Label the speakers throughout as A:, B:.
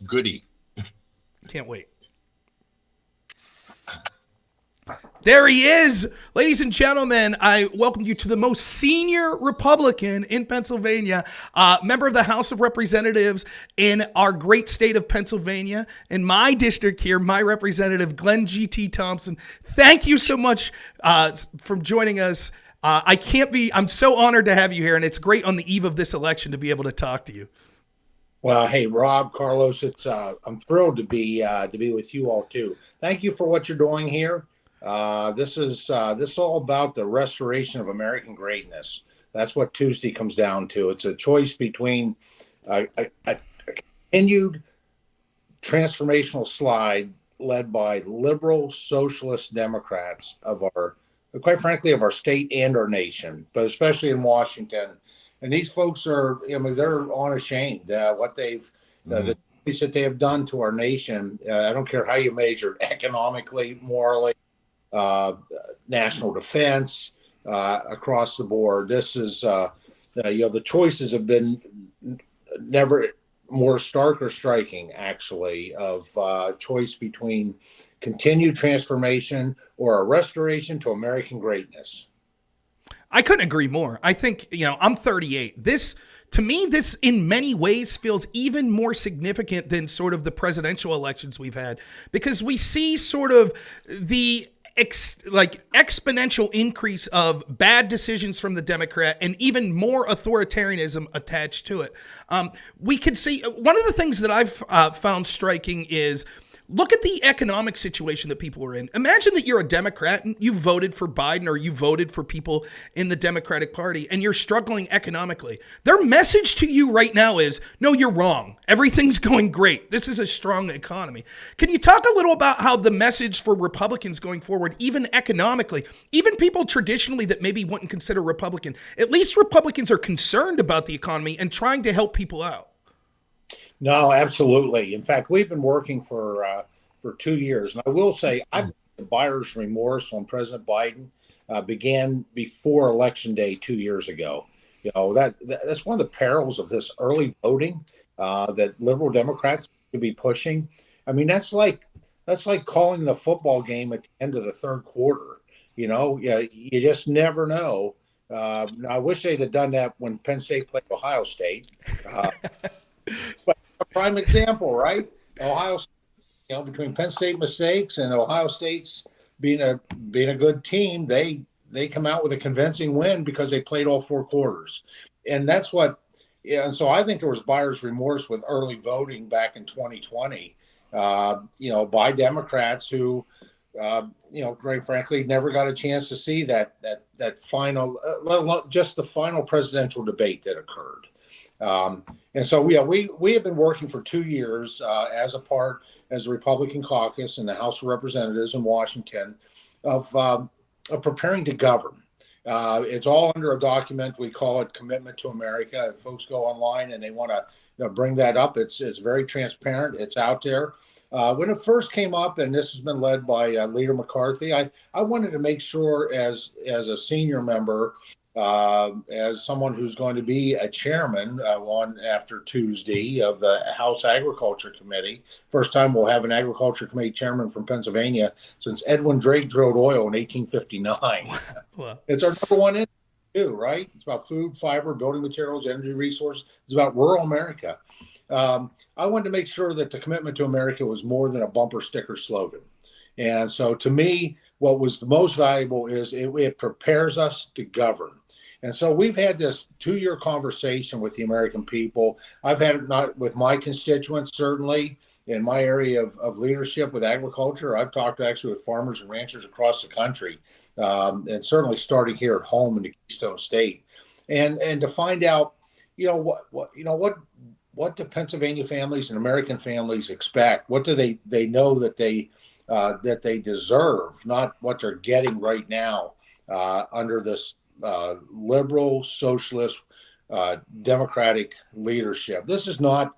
A: Goody.
B: Can't wait. There he is. Ladies and gentlemen, I welcome you to the most senior Republican in Pennsylvania, member of the House of Representatives in our great state of Pennsylvania. In my district here, my representative, Glenn GT Thompson. Thank you so much for joining us. I'm so honored to have you here, and it's great on the eve of this election to be able to talk to you.
C: Well, hey, Rob, Carlos, I'm thrilled to be with you all too. Thank you for what you're doing here. This is all about the restoration of American greatness. That's what Tuesday comes down to. It's a choice between a continued transformational slide led by liberal socialist Democrats quite frankly, of our state and our nation, but especially in Washington. And these folks are, I mean, they're unashamed. What the things that they have done to our nation. I don't care how you measure it, economically, morally, uh, national defense, across the board. The choices have been never more stark or striking, actually, of choice between continued transformation or a restoration to American greatness.
B: I couldn't agree more. I think, I'm 38. To me, this in many ways feels even more significant than sort of the presidential elections we've had because we see sort of the exponential increase of bad decisions from the Democrat and even more authoritarianism attached to it. We could see one of the things that I've found striking is look at the economic situation that people are in. Imagine that you're a Democrat and you voted for Biden or you voted for people in the Democratic Party and you're struggling economically. Their message to you right now is, no, you're wrong. Everything's going great. This is a strong economy. Can you talk a little about how the message for Republicans going forward, even economically, even people traditionally that maybe wouldn't consider Republican, at least Republicans are concerned about the economy and trying to help people out?
C: No, absolutely. In fact, we've been working for 2 years, and I will say, the buyer's remorse on President Biden began before Election Day 2 years ago. That's one of the perils of this early voting that liberal Democrats could be pushing. I mean, that's like calling the football game at the end of the third quarter. You just never know. I wish they'd have done that when Penn State played Ohio State. Uh, but a prime example, right? Ohio, between Penn State mistakes and Ohio State's being a good team, they come out with a convincing win because they played all four quarters, and that's what. Yeah, and so I think there was buyer's remorse with early voting back in 2020, by Democrats who, quite frankly, never got a chance to see that final, let alone just the final presidential debate that occurred. And so, yeah, we have been working for 2 years as a Republican caucus in the House of Representatives in Washington of preparing to govern. It's all under a document. We call it Commitment to America. If folks go online and they want to bring that up, it's very transparent. It's out there. When it first came up, and this has been led by Leader McCarthy, I wanted to make sure as a senior member, as someone who's going to be a chairman on after Tuesday of the House Agriculture Committee. First time we'll have an Agriculture Committee chairman from Pennsylvania since Edwin Drake drilled oil in 1859.
B: Well,
C: It's our number one issue, too, right? It's about food, fiber, building materials, energy resources. It's about rural America. I wanted to make sure that the commitment to America was more than a bumper sticker slogan. And so to me, what was the most valuable is it prepares us to govern. And so we've had this 2 year conversation with the American people. I've had it not with my constituents, certainly in my area of leadership with agriculture. I've talked actually with farmers and ranchers across the country, and certainly starting here at home in the Keystone State, and to find out, what do Pennsylvania families and American families expect? What do they know that they deserve, not what they're getting right now under this liberal, socialist, democratic leadership. This is not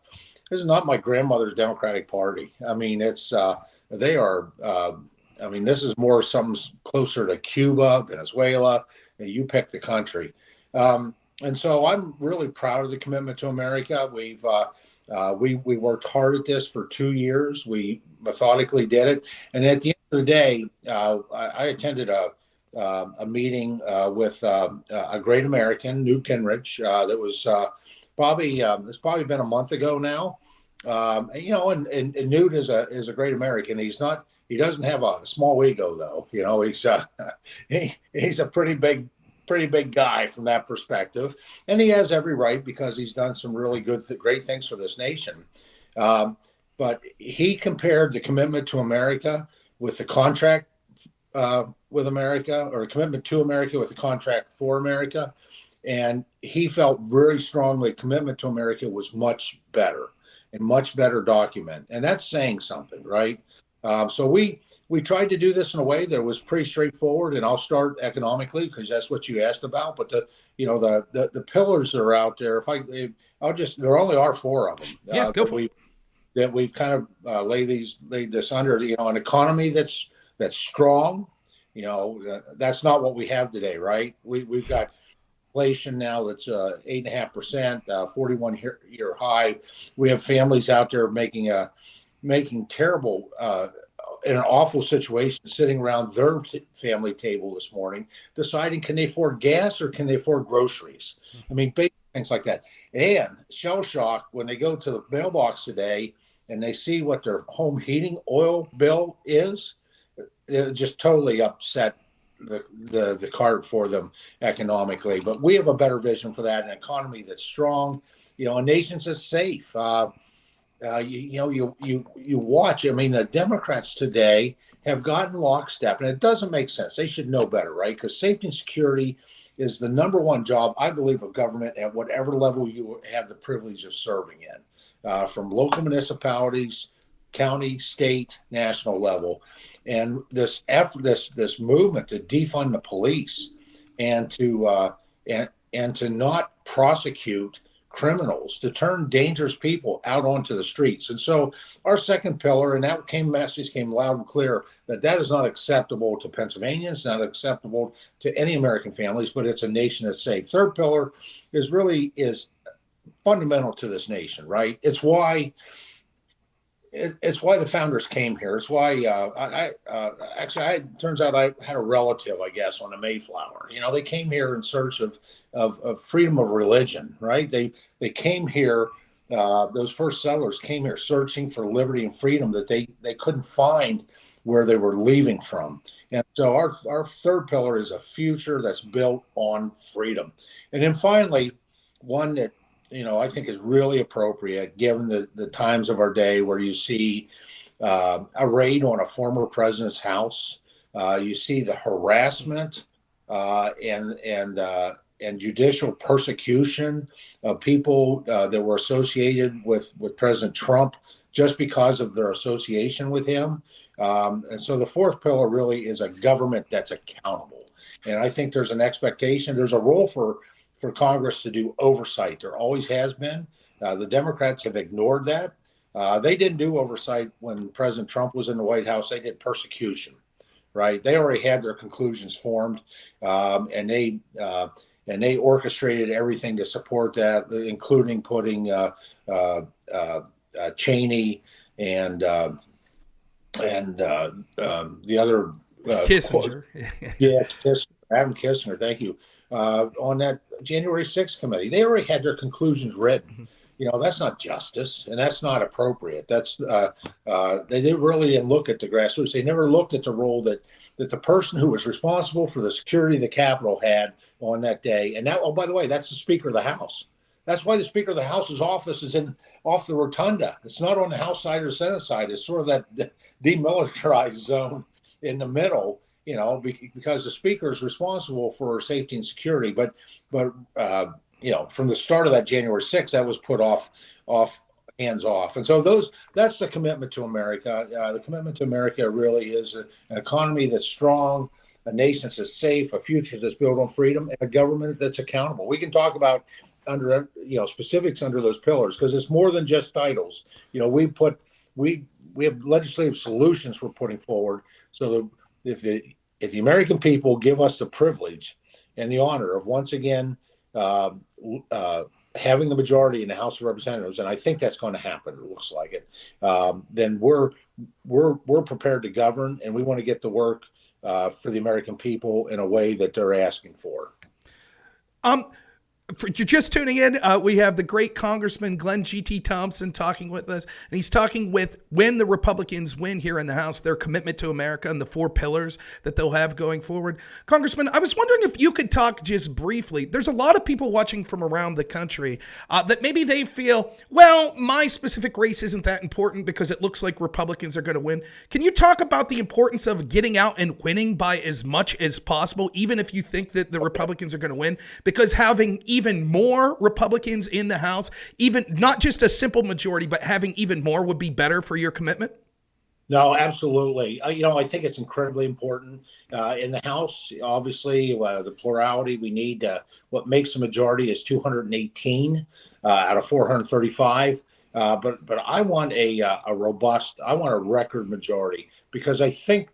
C: my grandmother's Democratic Party. I mean, they are. This is more something closer to Cuba, Venezuela. And you pick the country. And so I'm really proud of the commitment to America. We worked hard at this for 2 years. We methodically did it, and at the end of the day, I attended a meeting with a great American, Newt Gingrich, that was it's probably been a month ago now. And Newt is a great American. He doesn't have a small ego though. He's a pretty big guy from that perspective, and he has every right because he's done some really great things for this nation. But he compared the commitment to America with the contract with America, or a commitment to America with the contract for America, and he felt very strongly commitment to America was much better and much better document, and that's saying something, right? So we tried to do this in a way that was pretty straightforward, and I'll start economically because that's what you asked about. But the pillars that are out there, there only are four of them.
B: Yeah, go for it.
C: That we've kind of laid this under. An economy that's strong. That's not what we have today, right? We've got inflation now that's 8.5%, 41-year high. We have families out there making terrible, in an awful situation, sitting around their family table this morning, deciding can they afford gas or can they afford groceries? I mean, basic things like that. And shell shock when they go to the mailbox today and they see what their home heating oil bill is, it just totally upset the cart for them economically. But we have a better vision for that, an economy that's strong, a nation that's safe. You watch. I mean, the Democrats today have gotten lockstep, and it doesn't make sense. They should know better, right? Because safety and security is the number one job, I believe, of government at whatever level you have the privilege of serving in, from local municipalities, county, state, national level. And this effort, this movement to defund the police and to not prosecute criminals, to turn dangerous people out onto the streets. And so our second pillar, and that message came loud and clear, that is not acceptable to Pennsylvanians, not acceptable to any American families, but it's a nation that's safe. Third pillar is fundamental to this nation, right? It's why the founders came here. It's why it turns out I had a relative, I guess, on the Mayflower. They came here in search of freedom of religion, right? They came here. Those first settlers came here searching for liberty and freedom that they couldn't find where they were leaving from. And so our third pillar is a future that's built on freedom. And then finally, one that I think is really appropriate given the times of our day, where you see a raid on a former president's house, you see the harassment and judicial persecution of people that were associated with President Trump just because of their association with him. And so the fourth pillar really is a government that's accountable. And I think there's an expectation, there's a role for Congress to do oversight. There always has been. The Democrats have ignored that. They didn't do oversight when President Trump was in the White House. They did persecution, right? They already had their conclusions formed, and they orchestrated everything to support that, including putting Cheney and the other
B: Kissinger.
C: Adam Kissinger. Thank you. On that January 6th committee, they already had their conclusions written. That's not justice, and that's not appropriate. That's they didn't look at the grassroots. They never looked at the role that the person who was responsible for the security of the Capitol had on that day. And that, oh, by the way, that's the Speaker of the House. That's why the Speaker of the House's office is off the rotunda. It's not on the House side or Senate side. It's sort of that demilitarized zone in the middle. Because the Speaker is responsible for safety and security, but from the start of that January 6th, that was put hands off. And so that's the commitment to America. The commitment to America really is an economy that's strong, a nation that's safe, a future that's built on freedom, and a government that's accountable. We can talk about under specifics under those pillars because it's more than just titles. We have legislative solutions we're putting forward so that if the American people give us the privilege and the honor of once again having the majority in the House of Representatives, and I think that's going to happen. It looks like it. Then we're prepared to govern, and we want to get to work for the American people in a way that they're asking for.
B: For you're just tuning in, we have the great Congressman Glenn GT Thompson talking with us, and he's talking with when the Republicans win here in the House, their commitment to America and the 4 pillars that they'll have going forward. Congressman, I was wondering if you could talk just briefly. There's a lot of people watching from around the country that maybe they feel, well, my specific race isn't that important because it looks like Republicans are going to win. Can you talk about the importance of getting out and winning by as much as possible, even if you think that the Republicans are going to win? Because having even more Republicans in the House, even not just a simple majority, but having even more would be better for your commitment?
C: No, absolutely. I think it's incredibly important in the House. Obviously, the plurality we need. What makes a majority is 218 out of 435. But I want a robust. I want a record majority because I think,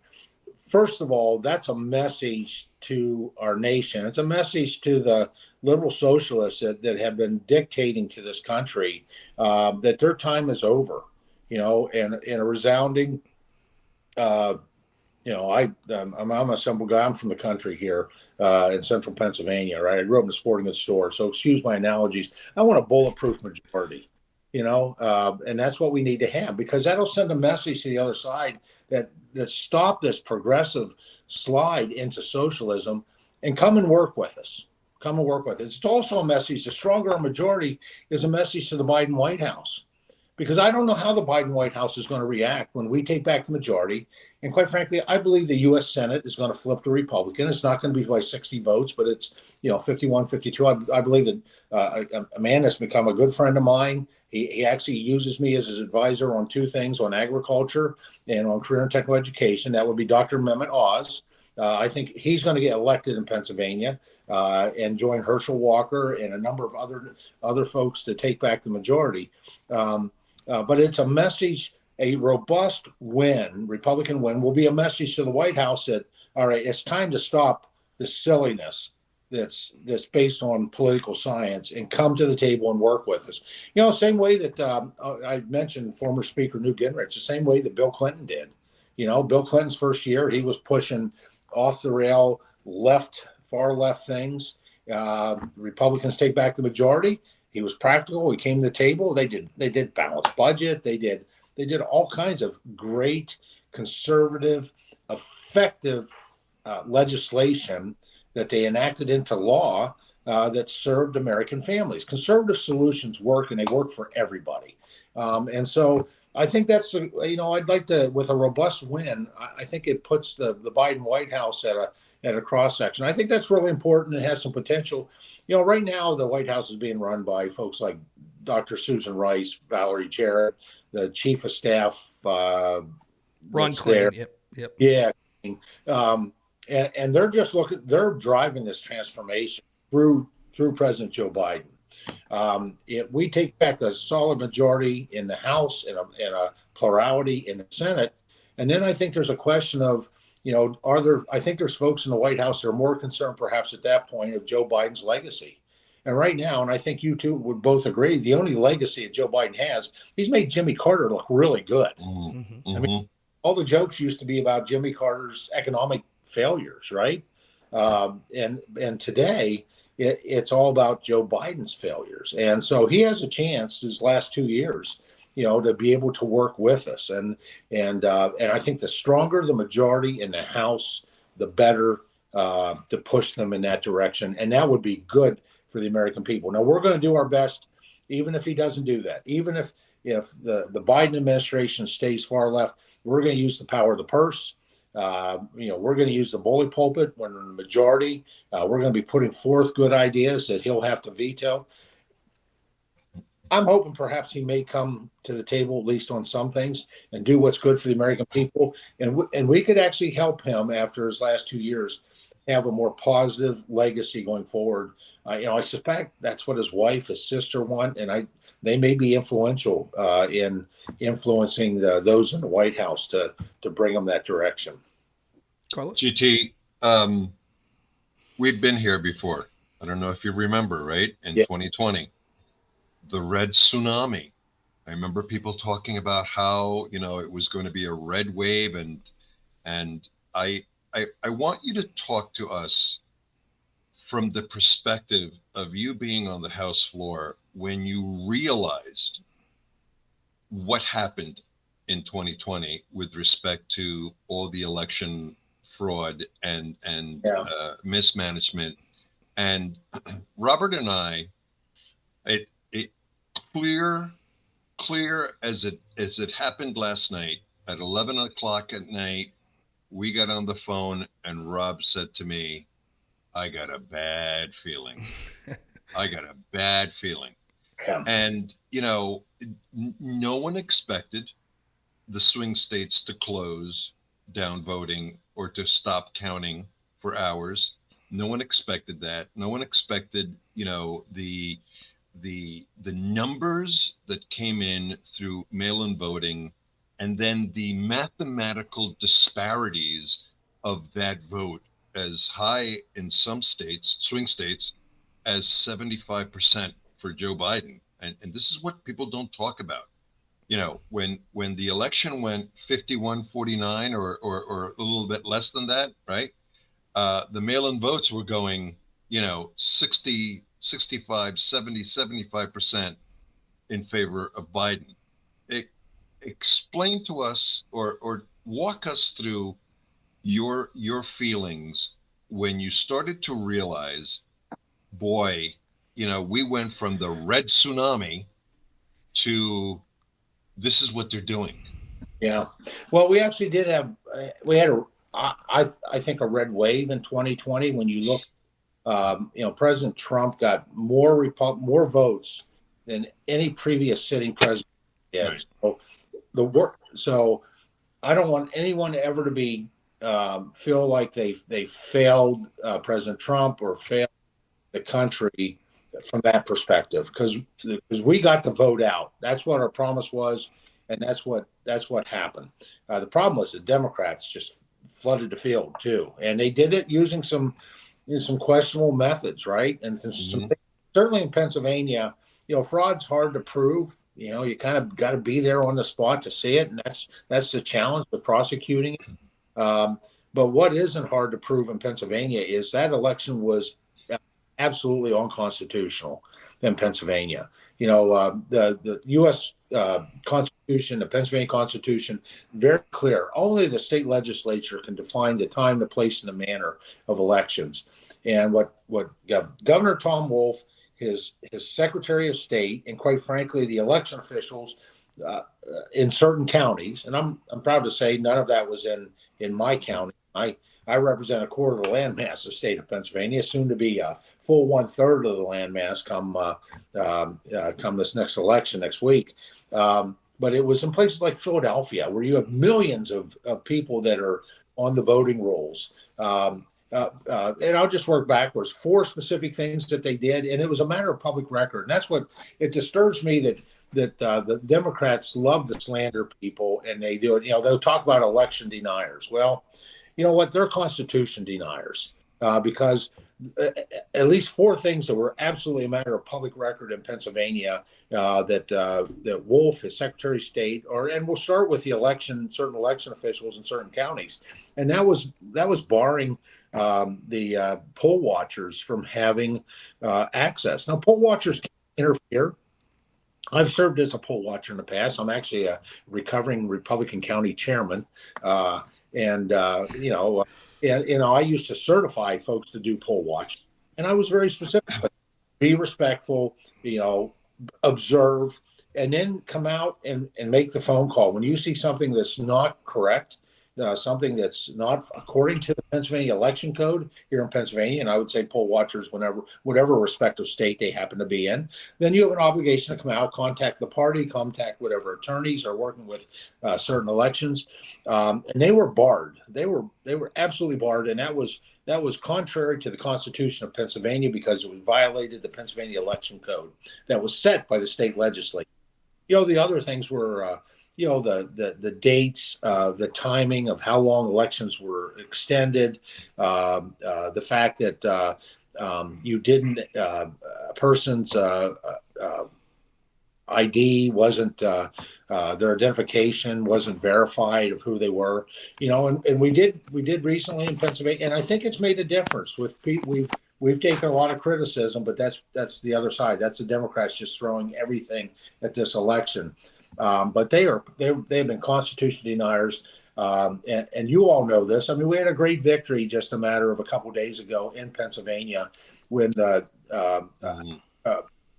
C: first of all, that's a message to our nation. It's a message to the liberal socialists that have been dictating to this country that their time is over, and a resounding, I'm a simple guy. I'm from the country here in central Pennsylvania, right? I grew up in a sporting goods store. So excuse my analogies. I want a bulletproof majority, and that's what we need to have because that'll send a message to the other side that stop this progressive slide into socialism and come and work with us. Come and work with it. It's also a message. The stronger a majority is a message to the Biden White House, because I don't know how the Biden White House is going to react when we take back the majority. And quite frankly, I believe the U.S. Senate is going to flip to Republican. It's not going to be by 60 votes, but it's 51, 52. I believe that a man that's become a good friend of mine. He actually uses me as his advisor on 2 things, on agriculture and on career and technical education. That would be Dr. Mehmet Oz. I think he's going to get elected in Pennsylvania and join Herschel Walker and a number of other folks to take back the majority. But it's a message, a robust win, Republican win, will be a message to the White House that, all right, it's time to stop the silliness that's based on political science and come to the table and work with us. Same way that I mentioned former Speaker Newt Gingrich, the same way that Bill Clinton did. Bill Clinton's first year, he was pushing off the rail far left things. Republicans take back the majority. He was practical. He came to the table. They did balanced budget. They did all kinds of great conservative, effective legislation that they enacted into law that served American families. Conservative solutions work, and they work for everybody. And so I think that's I'd like to, with a robust win, I think it puts the Biden White House at a cross section. I think that's really important. It has some potential. Right now the White House is being run by folks like Dr. Susan Rice, Valerie Jarrett, the chief of staff,
B: Ron Klain. Yep.
C: Yeah. And they're driving this transformation through President Joe Biden. If we take back a solid majority in the House and a plurality in the Senate, and then I think there's a question of, I think there's folks in the White House that are more concerned perhaps at that point of Joe Biden's legacy. And right now, and I think you two would both agree, the only legacy that Joe Biden has, he's made Jimmy Carter look really good.
A: Mm-hmm.
C: I mean, all the jokes used to be about Jimmy Carter's economic failures, right? And today it's all about Joe Biden's failures. And so he has a chance his last 2 years, to be able to work with us. And I think the stronger the majority in the House, the better to push them in that direction. And that would be good for the American people. Now, we're going to do our best, even if he doesn't do that. Even if the Biden administration stays far left, we're going to use the power of the purse. We're going to use the bully pulpit when in the majority. We're going to be putting forth good ideas that he'll have to veto. I'm hoping perhaps he may come to the table, at least on some things, and do what's good for the American people. And we could actually help him after his last 2 years have a more positive legacy going forward. I suspect that's what his wife, his sister want, and they may be influential in influencing those in the White House to bring them that direction.
B: Carlos?
A: GT, we'd been here before. I don't know if you remember, right? In 2020. the red tsunami. I remember people talking about how, it was going to be a red wave, and I want you to talk to us from the perspective of you being on the House floor when you realized what happened in 2020 with respect to all the election fraud and
C: Yeah.
A: mismanagement. And Robert and I, it clear clear as it happened last night at 11 o'clock at night. We got on the phone and Rob said to me, I got a bad feeling. I got a bad feeling.
C: Yeah.
A: And, no one expected the swing states to close down voting or to stop counting for hours. No one expected that. No one expected, the numbers that came in through mail-in voting, and then the mathematical disparities of that vote, as high in some states, swing states, as 75% for Joe Biden. And this is what people don't talk about. When the election went 51-49 or a little bit less than that, right? The mail-in votes were going, 60, 65, 70, 75% in favor of Biden. It, Explain to us or walk us through your feelings when you started to realize, boy, we went from the red tsunami to this is what they're doing.
C: Yeah. Well, we actually did have we had I think a red wave in 2020 when you look. President Trump got more votes than any previous sitting president did.
A: Right.
C: So so I don't want anyone ever to be feel like they failed President Trump or failed the country from that perspective, because we got the vote out. That's what our promise was, and that's what happened. The problem was the Democrats just flooded the field too, and they did it using some questionable methods, right? And
A: Mm-hmm.
C: certainly in Pennsylvania, fraud's hard to prove. You kind of got to be there on the spot to see it, and that's the challenge with prosecuting it. But what isn't hard to prove in Pennsylvania is that election was absolutely unconstitutional in Pennsylvania. The U.S. Constitution, the Pennsylvania Constitution, very clear. Only the state legislature can define the time, the place, and the manner of elections. And what Governor Tom Wolf, his Secretary of State, and quite frankly, the election officials in certain counties, and I'm proud to say none of that was in my county. I represent a quarter of the landmass of the state of Pennsylvania, soon to be a full 1/3 of the landmass come this next election next week. But it was in places like Philadelphia, where you have millions of people that are on the voting rolls. And I'll just work backwards. 4 specific things that they did, and it was a matter of public record. And that's what it disturbs me that the Democrats love to slander people, and they do it. They'll talk about election deniers. Well, you know what? They're Constitution deniers because at least 4 things that were absolutely a matter of public record in Pennsylvania that Wolf, his Secretary of State, and we'll start with certain election officials in certain counties, and that was barring the poll watchers from having access. Now, poll watchers can interfere. I've served as a poll watcher in the past. I'm actually a recovering Republican county chairman, and I used to certify folks to do poll watch, and I was very specific. Be respectful, observe, and then come out and make the phone call when you see something that's not correct. Something that's not according to the Pennsylvania election code here in Pennsylvania, and I would say poll watchers, whatever respective state they happen to be in, then you have an obligation to come out, contact the party, contact whatever attorneys are working with certain elections, and they were barred. They were absolutely barred, and that was contrary to the Constitution of Pennsylvania because it violated the Pennsylvania election code that was set by the state legislature. The other things were the dates, the timing of how long elections were extended, the fact that you didn't a person's ID wasn't their identification wasn't verified of who they were, and we did recently in Pennsylvania, and I think it's made a difference with we've taken a lot of criticism, but that's the other side. That's the Democrats just throwing everything at this election. But they've been constitution deniers. And you all know this. I mean, we had a great victory just a matter of a couple of days ago in Pennsylvania when
A: Mhm.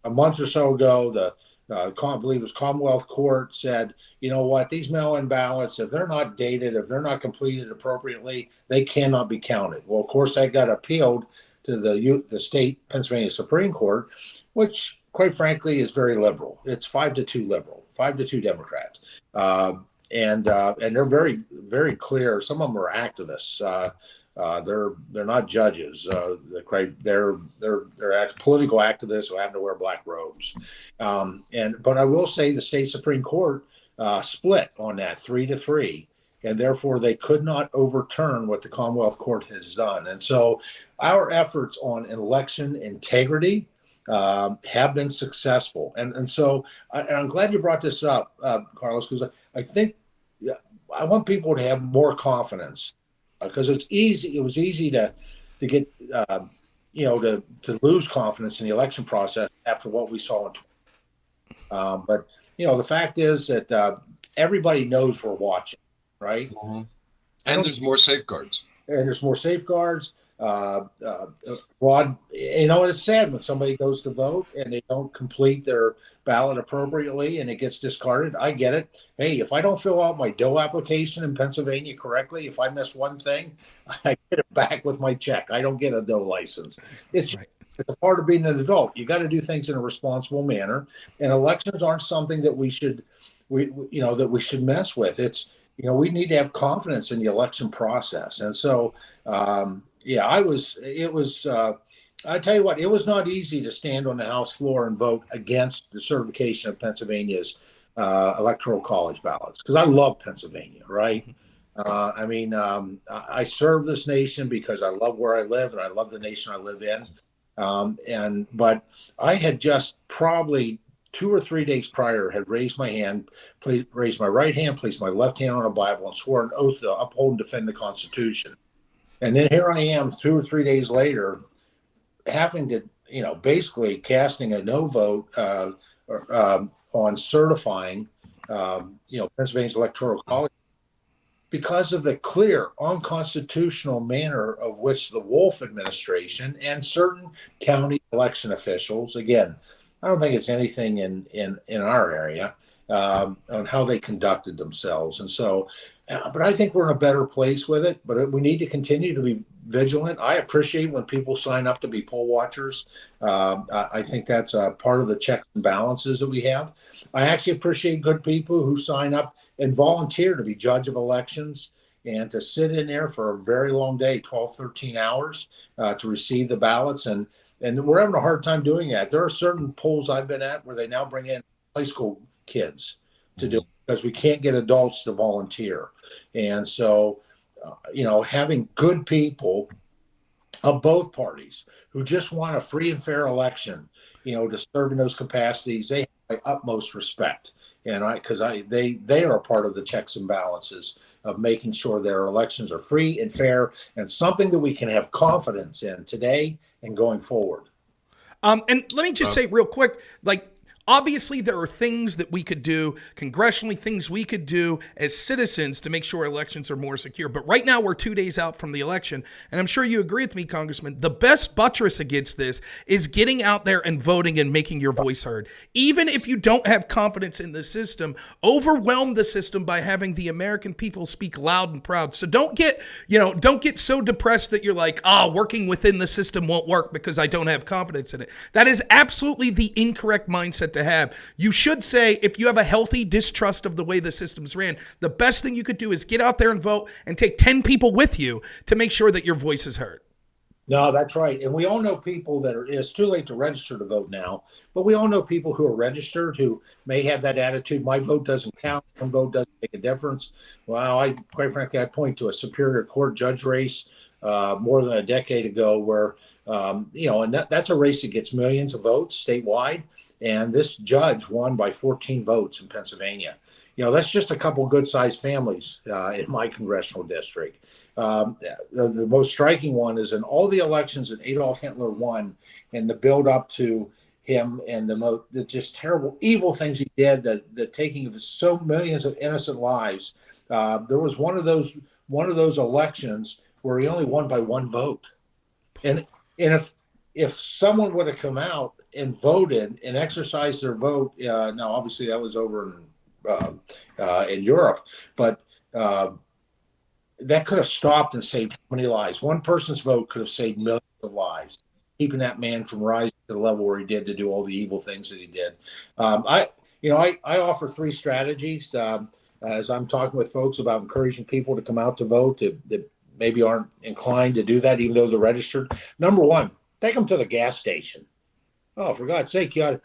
C: a month or so ago, I believe it was Commonwealth Court said, you know what, these mail-in ballots, if they're not dated, if they're not completed appropriately, they cannot be counted. Well, of course, that got appealed to the state Pennsylvania Supreme Court, which, quite frankly, is very liberal. It's 5-2 liberal, 5-2 Democrat, and they're very very clear. Some of them are activists. They're not judges. They're political activists who happen to wear black robes. But I will say the state Supreme Court split on that 3-3, and therefore they could not overturn what the Commonwealth Court has done. And so our efforts on election integrity have been successful. And so I'm glad you brought this up, Carlos, because I think I want people to have more confidence because it's easy. It was easy to get to lose confidence in the election process after what we saw in. But the fact is that everybody knows we're watching, right?
A: Mhm. And there's more safeguards.
C: And there's more safeguards. Broad, it's sad when somebody goes to vote and they don't complete their ballot appropriately and it gets discarded. I get it. Hey, if I don't fill out my Doe application in Pennsylvania correctly, if I miss one thing, I get it back with my check. I don't get a Doe license. It's
B: Right.
C: It's a part of being an adult. You got to do things in a responsible manner, and elections aren't something that we should mess with. We need to have confidence in the election process, and so I tell you what, it was not easy to stand on the House floor and vote against the certification of Pennsylvania's electoral college ballots because I love Pennsylvania, right? I serve this nation because I love where I live and I love the nation I live in. But I had just probably 2 or 3 days prior had raised my hand, raised my right hand, placed my left hand on a Bible, and swore an oath to uphold and defend the Constitution. And then here I am 2 or 3 days later, having to, basically casting a no vote on certifying, Pennsylvania's electoral college because of the clear unconstitutional manner of which the Wolf administration and certain county election officials, again, I don't think it's anything in our area, on how they conducted themselves. And so, but I think we're in a better place with it, but we need to continue to be vigilant. I appreciate when people sign up to be poll watchers. I think that's a part of the checks and balances that we have. I actually appreciate good people who sign up and volunteer to be judge of elections and to sit in there for a very long day, 12, 13 hours to receive the ballots. And we're having a hard time doing that. There are certain polls I've been at where they now bring in high school kids to do it because we can't get adults to volunteer. And so, having good people of both parties who just want a free and fair election, to serve in those capacities, they have my utmost respect. And they are a part of the checks and balances of making sure their elections are free and fair and something that we can have confidence in today and going forward.
B: And let me just say real quick, obviously there are things that we could do congressionally, things we could do as citizens to make sure elections are more secure. But right now we're 2 days out from the election. And I'm sure you agree with me, Congressman, the best buttress against this is getting out there and voting and making your voice heard. Even if you don't have confidence in the system, overwhelm the system by having the American people speak loud and proud. So don't get so depressed that you're like, working within the system won't work because I don't have confidence in it. That is absolutely the incorrect mindset to have. You should say, if you have a healthy distrust of the way the system's ran, the best thing you could do is get out there and vote and take 10 people with you to make sure that your voice is heard.
C: No, that's right. And we all know people it's too late to register to vote now, but we all know people who are registered who may have that attitude. My vote doesn't count. My vote doesn't make a difference. Well, quite frankly, I point to a Superior Court judge race more than a decade ago where, and that's a race that gets millions of votes statewide. and this judge won by 14 votes in Pennsylvania. That's just a couple good-sized families in my congressional district. The most striking one is in all the elections that Adolf Hitler won, and the build up to him and the just terrible, evil things he did, the taking of so millions of innocent lives. There was one of those elections where he only won by one vote, and if someone would have come out and voted and exercised their vote, now obviously that was over in Europe, but that could have stopped and saved how many lives? One person's vote could have saved millions of lives, keeping that man from rising to the level where he did to do all the evil things that he did. I offer three strategies as I'm talking with folks about encouraging people to come out to vote that maybe aren't inclined to do that, even though they're registered. Number one, take them to the gas station. Oh, for God's sake, the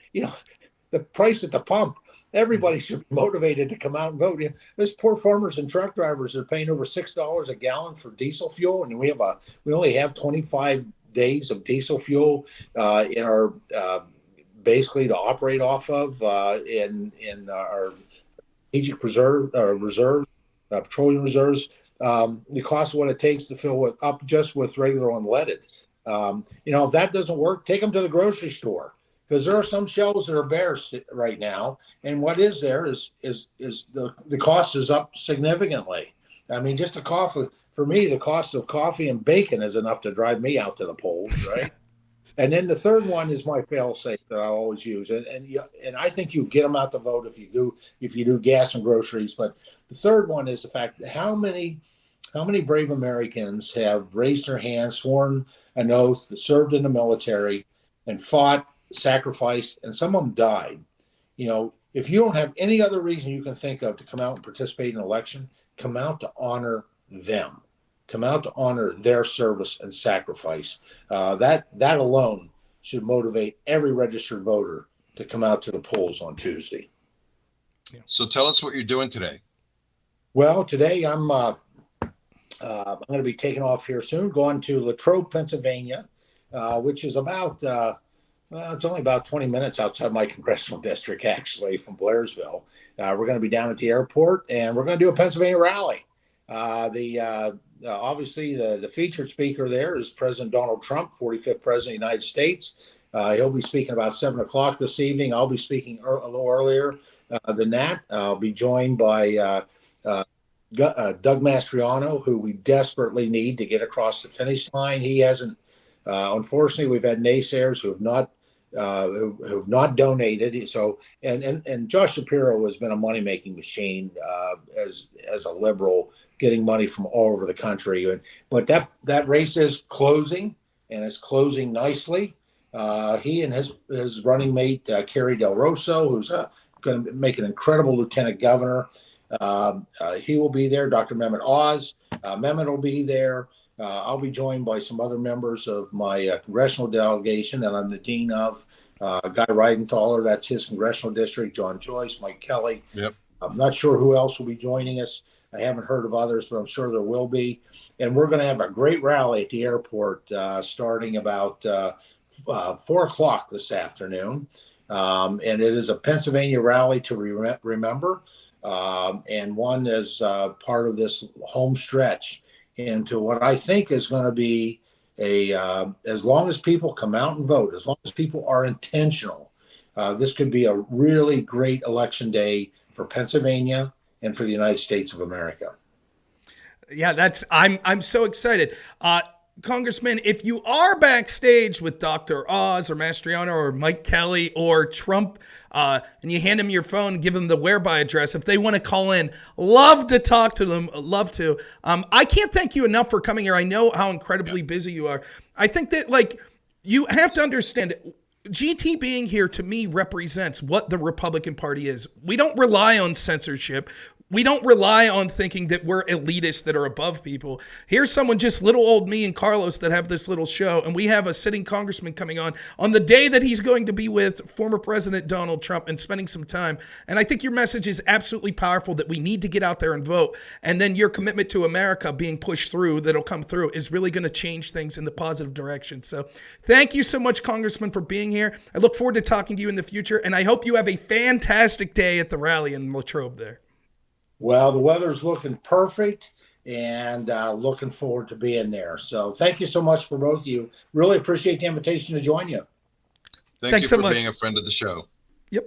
C: price at the pump. Everybody should be motivated to come out and vote. There's poor farmers and truck drivers that are paying over $6 a gallon for diesel fuel, and we only have 25 days of diesel fuel in our basically to operate off of in our strategic reserve, petroleum reserves. The cost of what it takes to fill up just with regular unleaded. If that doesn't work, take them to the grocery store, because there are some shelves that are bare right now, and what is there is the cost is up significantly. I mean, just a coffee for me, the cost of coffee and bacon is enough to drive me out to the polls, right? And then the third one is my fail-safe that I always use, and I think you get them out to vote if you do gas and groceries. But the third one is the fact that how many brave Americans have raised their hands, sworn an oath, served in the military, and fought, sacrificed, and some of them died. If you don't have any other reason you can think of to come out and participate in an election, come out to honor them. Come out to honor their service and sacrifice. That alone should motivate every registered voter to come out to the polls on Tuesday.
A: So tell us what you're doing today.
C: Well, today I'm going to be taking off here soon, going to Latrobe, Pennsylvania, which is about it's only about 20 minutes outside my congressional district, actually, from Blairsville. We're going to be down at the airport, and we're going to do a Pennsylvania rally. Obviously, the featured speaker there is President Donald Trump, 45th President of the United States. He'll be speaking about 7 o'clock this evening. I'll be speaking a little earlier than that. I'll be joined by Doug Mastriano, who we desperately need to get across the finish line. He hasn't. Unfortunately, we've had naysayers who have not donated. So, and Josh Shapiro has been a money making machine as a liberal, getting money from all over the country. But that race is closing, and it's closing nicely. He and his running mate Kerry Del Rosso, who's going to make an incredible lieutenant governor. He will be there. Dr. Mehmet Oz. Mehmet will be there. I'll be joined by some other members of my congressional delegation that I'm the dean of. Guy Reidenthaler, that's his congressional district. John Joyce, Mike Kelly.
A: Yep.
C: I'm not sure who else will be joining us. I haven't heard of others, but I'm sure there will be. And we're going to have a great rally at the airport starting about 4 o'clock this afternoon. And it is a Pennsylvania rally to remember, and one as part of this home stretch into what I think is going to be as long as people come out and vote, as long as people are intentional, this could be a really great election day for Pennsylvania and for the United States of America.
B: Yeah, I'm so excited. Congressman, if you are backstage with Dr. Oz or Mastriano or Mike Kelly or Trump, and you hand them your phone, give them the whereby address, if they want to call in, love to talk to them, love to. I can't thank you enough for coming here. I know how incredibly busy you are. I think that, you have to understand, GT being here to me represents what the Republican Party is. We don't rely on censorship. We don't rely on thinking that we're elitists that are above people. Here's someone, just little old me and Carlos, that have this little show, and we have a sitting congressman coming on the day that he's going to be with former President Donald Trump and spending some time. And I think your message is absolutely powerful, that we need to get out there and vote. And then your commitment to America being pushed through, that'll come through, is really going to change things in the positive direction. So thank you so much, Congressman, for being here. I look forward to talking to you in the future, and I hope you have a fantastic day at the rally in Latrobe there.
C: Well, the weather's looking perfect, and looking forward to being there. So thank you so much for both of you. Really appreciate the invitation to join you.
A: Thanks
B: you
A: so
B: for
A: being a friend of the show.
B: Yep.